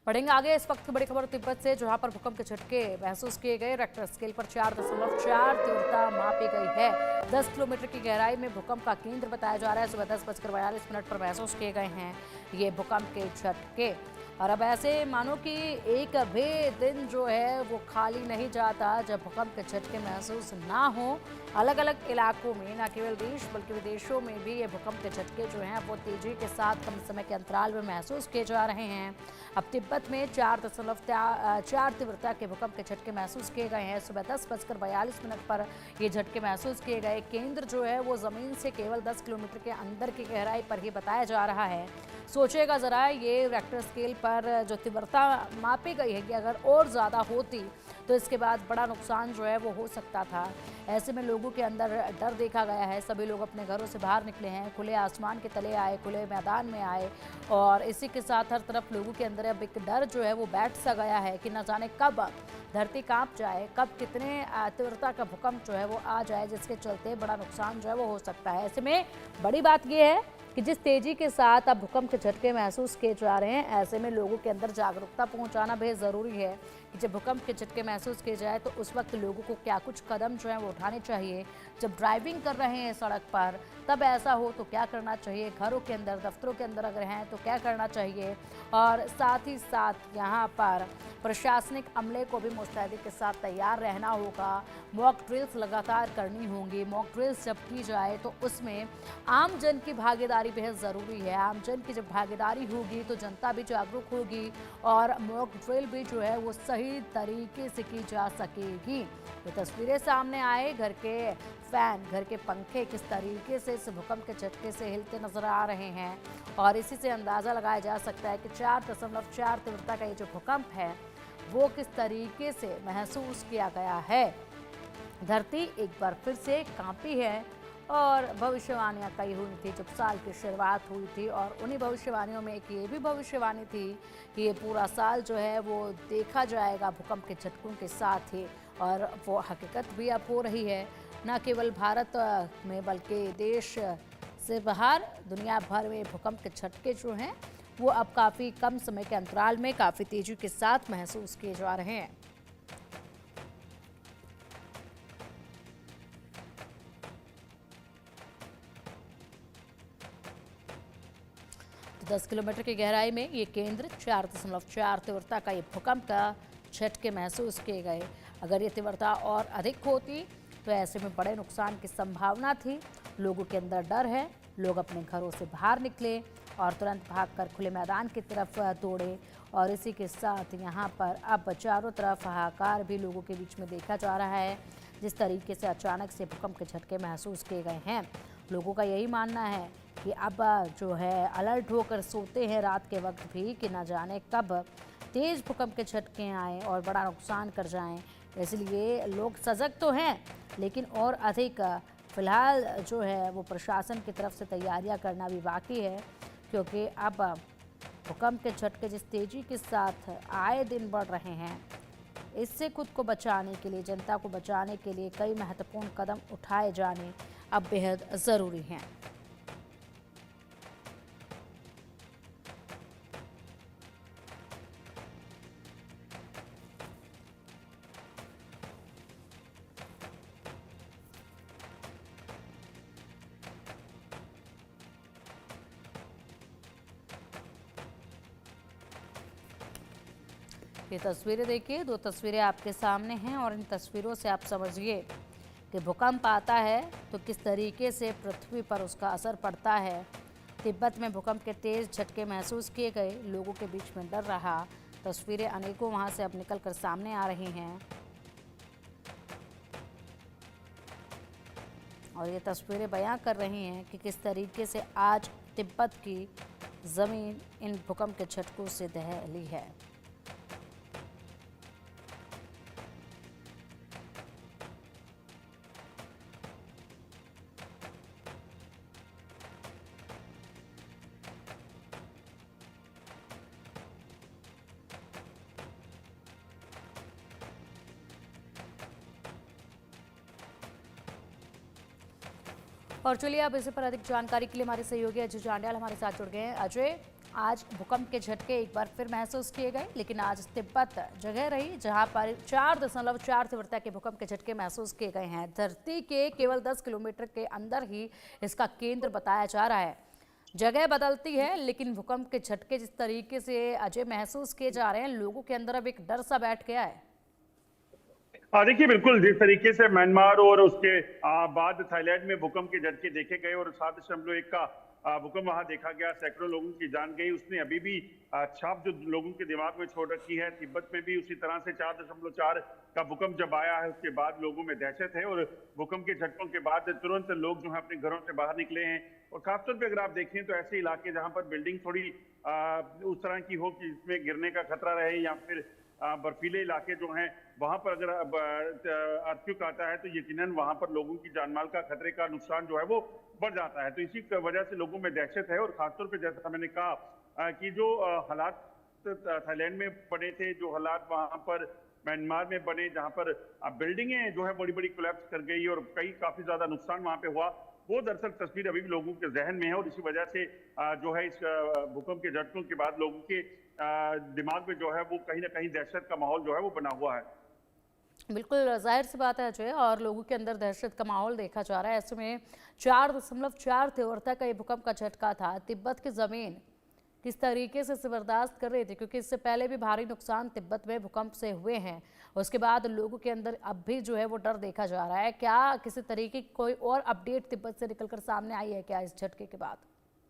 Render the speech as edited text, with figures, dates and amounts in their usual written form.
बढ़ेंगे आगे। इस वक्त की बड़ी खबर तिब्बत से, जहां पर भूकंप के झटके महसूस किए गए। रेक्टर स्केल पर 4.4 तीव्रता मापी गई है। 10 किलोमीटर की गहराई में भूकंप का केंद्र बताया जा रहा है। सुबह 10:42 पर महसूस किए गए हैं ये भूकंप के झटके। और अब ऐसे मानो कि एक भी दिन जो है वो खाली नहीं जाता जब भूकंप के झटके महसूस ना हो। अलग अलग इलाकों में, न केवल देश बल्कि विदेशों में भी ये भूकंप के झटके जो हैं वो तेजी के साथ कम समय के अंतराल में महसूस किए जा रहे हैं। अब तिब्बत में 4.4 तीव्रता के भूकंप के झटके महसूस किए गए हैं। सुबह 10:42 पर ये झटके महसूस किए गए। केंद्र जो है वो जमीन से केवल 10 किलोमीटर के अंदर की गहराई पर ही बताया जा रहा है। सोचेगा जरा, ये रेक्टर स्केल पर जो तीव्रता मापी गई है कि अगर और ज़्यादा होती तो इसके बाद बड़ा नुकसान जो है वो हो सकता था। ऐसे में लोगों के अंदर डर देखा गया है। सभी लोग अपने घरों से बाहर निकले हैं, खुले आसमान के तले आए, खुले मैदान में आए। और इसी के साथ हर तरफ लोगों के अंदर अब एक डर जो है वो बैठ सा गया है कि न जाने कब धरती कांप जाए, कब कितने तीव्रता का भूकंप जो है वो आ जाए, जिसके चलते बड़ा नुकसान जो है वो हो सकता है। ऐसे में बड़ी बात यह है कि जिस तेजी के साथ अब भूकंप के झटके महसूस किए जा रहे हैं, ऐसे में लोगों के अंदर जागरूकता पहुंचाना बेहद ज़रूरी है कि जब भूकंप के झटके महसूस किए जाए तो उस वक्त लोगों को क्या कुछ कदम जो है वो उठाने चाहिए। जब ड्राइविंग कर रहे हैं सड़क पर तब ऐसा हो तो क्या करना चाहिए, घरों के अंदर, दफ्तरों के अंदर अगर हैं तो क्या करना चाहिए। और साथ ही साथ यहाँ पर प्रशासनिक अमले को भी मुस्तैदी के साथ तैयार रहना होगा। मॉक ड्रिल्स लगातार करनी होंगी। मॉक ड्रिल्स जब की जाए तो उसमें आम जन की भागीदारी बेहद ज़रूरी है। आम जन की जब भागीदारी होगी तो जनता भी जागरूक होगी और मॉक ड्रिल भी जो है वो सही तरीके से की जा सकेगी। तो तस्वीरें सामने आए, घर के फैन, घर के पंखे किस तरीके से इस भूकंप के झटके से हिलते नजर आ रहे हैं। और इसी से अंदाज़ा लगाया जा सकता है कि 4.4 तीव्रता का ये जो भूकंप है वो किस तरीके से महसूस किया गया है। धरती एक बार फिर से कांपी है और भविष्यवाणियां कई हुई थी जब साल की शुरुआत हुई थी। और उन्हीं भविष्यवाणियों में एक ये भी भविष्यवाणी थी कि ये पूरा साल जो है वो देखा जाएगा भूकंप के झटकों के साथ ही। और वो हकीकत भी अब हो रही है, न केवल भारत में बल्कि देश से बाहर दुनिया भर में भूकंप के झटके जो हैं वो अब काफ़ी कम समय के अंतराल में काफ़ी तेजी के साथ महसूस किए जा रहे हैं। 10 किलोमीटर की गहराई में ये केंद्र 4.4 तीव्रता का ये भूकंप का झटके महसूस किए गए। अगर ये तीव्रता और अधिक होती तो ऐसे में बड़े नुकसान की संभावना थी। लोगों के अंदर डर है, लोग अपने घरों से बाहर निकले और तुरंत भागकर खुले मैदान की तरफ दौड़े। और इसी के साथ यहाँ पर अब चारों तरफ हाहाकार भी लोगों के बीच में देखा जा रहा है। जिस तरीके से अचानक से भूकंप के झटके महसूस किए गए हैं, लोगों का यही मानना है कि अब जो है अलर्ट होकर सोते हैं रात के वक्त भी कि न जाने कब तेज़ भूकंप के झटके आएँ और बड़ा नुकसान कर जाएं। इसलिए लोग सजग तो हैं, लेकिन और अधिक फ़िलहाल जो है वो प्रशासन की तरफ से तैयारियां करना भी बाकी है, क्योंकि अब भूकंप के झटके जिस तेज़ी के साथ आए दिन बढ़ रहे हैं, इससे खुद को बचाने के लिए, जनता को बचाने के लिए कई महत्वपूर्ण कदम उठाए जाने अब बेहद ज़रूरी हैं। ये तस्वीरें देखिए, दो तस्वीरें आपके सामने हैं और इन तस्वीरों से आप समझिए कि भूकंप आता है तो किस तरीके से पृथ्वी पर उसका असर पड़ता है। तिब्बत में भूकंप के तेज़ झटके महसूस किए गए, लोगों के बीच में डर रहा। तस्वीरें अनेकों वहां से अब निकलकर सामने आ रही हैं और ये तस्वीरें बयां कर रही हैं कि किस तरीके से आज तिब्बत की ज़मीन इन भूकंप के झटकों से दहली है। और चलिए अब इसी पर अधिक जानकारी के लिए हमारे सहयोगी अजय जांड्याल हमारे साथ जुड़ गए हैं। अजय, आज भूकंप के झटके एक बार फिर महसूस किए गए, लेकिन आज तिब्बत जगह रही जहां पर 4.4 तीव्रता के भूकंप के झटके महसूस किए गए हैं। धरती के केवल 10 किलोमीटर के अंदर ही इसका केंद्र बताया जा रहा है। जगह बदलती है, लेकिन भूकंप के झटके जिस तरीके से अजय महसूस किए जा रहे हैं, लोगों के अंदर अब एक डर सा बैठ गया है। देखिए, बिल्कुल जिस तरीके से म्यांमार और उसके बाद थाईलैंड में भूकंप के झटके देखे गए और 7.1 का भूकंप वहां देखा गया, सैकड़ों लोगों की जान गई, उसने अभी भी छाप जो लोगों के दिमाग में छोड़ रखी है। तिब्बत में भी उसी तरह से 4.4 का भूकंप जब आया है, उसके बाद लोगों में दहशत है और भूकंप के झटकों के बाद तुरंत लोग जो है अपने घरों से बाहर निकले हैं। और खासतौर पर अगर आप देखें तो ऐसे इलाके जहां पर बिल्डिंग थोड़ी उस तरह की हो कि इसमें गिरने का खतरा रहे, या फिर बर्फीले इलाके जो हैं वहां पर अगर अर्थक्वेक आता है तो यकीनन वहां पर लोगों की जानमाल का खतरे का नुकसान जो है वो बढ़ जाता है। तो इसी वजह से लोगों में दहशत है। और खासतौर पे जैसा मैंने कहा कि जो हालात थाईलैंड में बने थे, जो हालात वहां पर म्यांमार में बने, जहां पर बिल्डिंगें जो है बड़ी बड़ी कोलैप्स कर गई और काफी ज्यादा नुकसान वहां पे हुआ, वो दरअसल तस्वीर अभी भी लोगों के जहन में है। और इसी वजह से जो है इस भूकंप के झटकों के बाद लोगों के दिमाग में जो है वो कहीं ना कहीं दहशत का माहौल जो है वो बना हुआ है। बिल्कुल जाहिर सी बात है अजय, और लोगों के अंदर दहशत का माहौल देखा जा रहा है। ऐसे में 4.4 तीव्रता का ये भूकंप का झटका था। तिब्बत की जमीन किस तरीके से इसे बर्दाश्त कर रही थी, क्योंकि इससे पहले भी भारी नुकसान तिब्बत में भूकंप से हुए हैं। उसके बाद लोगों के अंदर अब भी जो है वो डर देखा जा रहा है। क्या किसी तरीके की कोई और अपडेट तिब्बत से निकलकर सामने आई है क्या इस झटके के बाद?